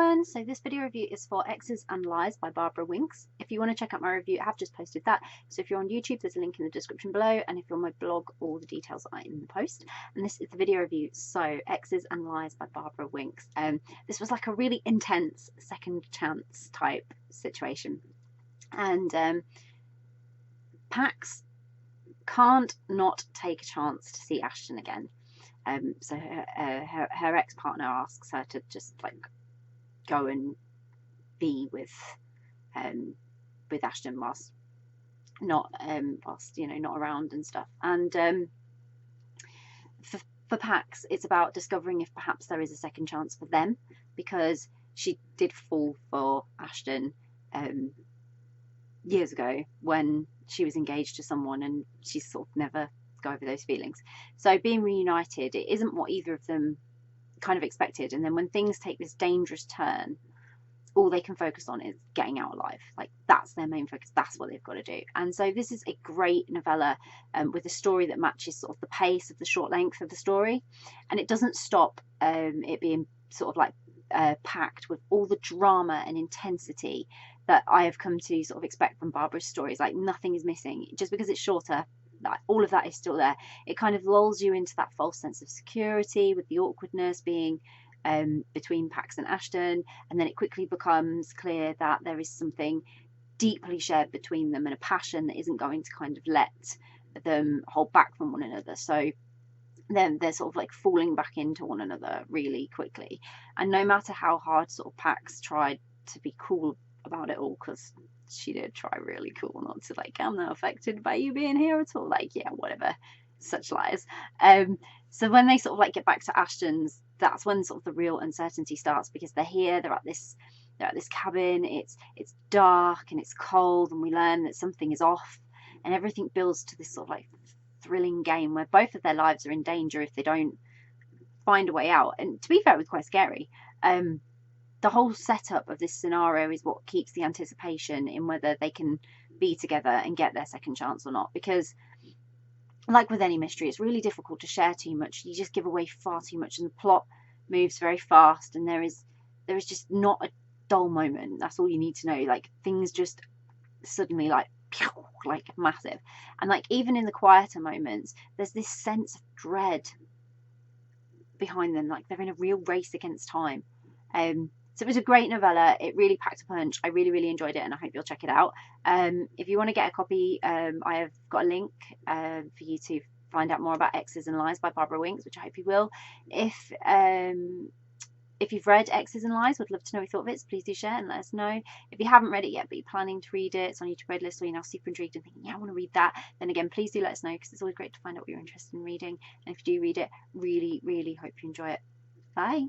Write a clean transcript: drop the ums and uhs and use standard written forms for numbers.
everyone, so this video review is for Exes and Lies by Barbara Winks. If you want to check out my review, I have just posted that. So if you're on YouTube, there's a link in the description below, and if you're on my blog, all the details are in the post. And this is the video review, so Exes and Lies by Barbara Winks. This was like a really intense second chance type situation, and Pax can't not take a chance to see Ashton again. So her ex-partner asks her to just like go and be with Ashton whilst not not around and stuff. And for Pax, it's about discovering if perhaps there is a second chance for them, because she did fall for Ashton years ago when she was engaged to someone, and she sort of never go over those feelings. So being reunited, it isn't what either of them kind of expected, and then when things take this dangerous turn, all they can focus on is getting out alive. Like, that's their main focus, that's what they've got to do. And so this is a great novella with a story that matches sort of the pace of the short length of the story, and it doesn't stop it being sort of like packed with all the drama and intensity that I have come to sort of expect from Barbara's stories. Like, nothing is missing. Just because it's shorter, all of that is still there. It kind of lulls you into that false sense of security, with the awkwardness being between Pax and Ashton, and then it quickly becomes clear that there is something deeply shared between them, and a passion that isn't going to kind of let them hold back from one another. So then they're sort of like falling back into one another really quickly. And no matter how hard sort of Pax tried to be cool about it all, because she did try really cool not to, like, I'm not affected by you being here at all, like, yeah, whatever, such lies. So when they sort of like get back to Ashton's, that's when sort of the real uncertainty starts, because they're here, they're at this cabin, it's dark and it's cold, and we learn that something is off, and everything builds to this sort of like thrilling game where both of their lives are in danger if they don't find a way out. And to be fair, it was quite scary. The whole setup of this scenario is what keeps the anticipation in whether they can be together and get their second chance or not, because like with any mystery, it's really difficult to share too much. You just give away far too much, and the plot moves very fast, and there is just not a dull moment. That's all you need to know. Like, things just suddenly like massive, and like even in the quieter moments, there's this sense of dread behind them, like they're in a real race against time. So it was a great novella. It really packed a punch. I really enjoyed it, and I hope you'll check it out. If you want to get a copy, I have got a link for you to find out more about Exes and Lies by Barbara Winks, which I hope you will. If you've read Exes and Lies, would love to know what you thought of it, so please do share and let us know. If you haven't read it yet, but you're planning to read it, it's on your read list, or you're now super intrigued and thinking, yeah, I want to read that, then again, please do let us know, because it's always great to find out what you're interested in reading. And if you do read it, really hope you enjoy it. Bye.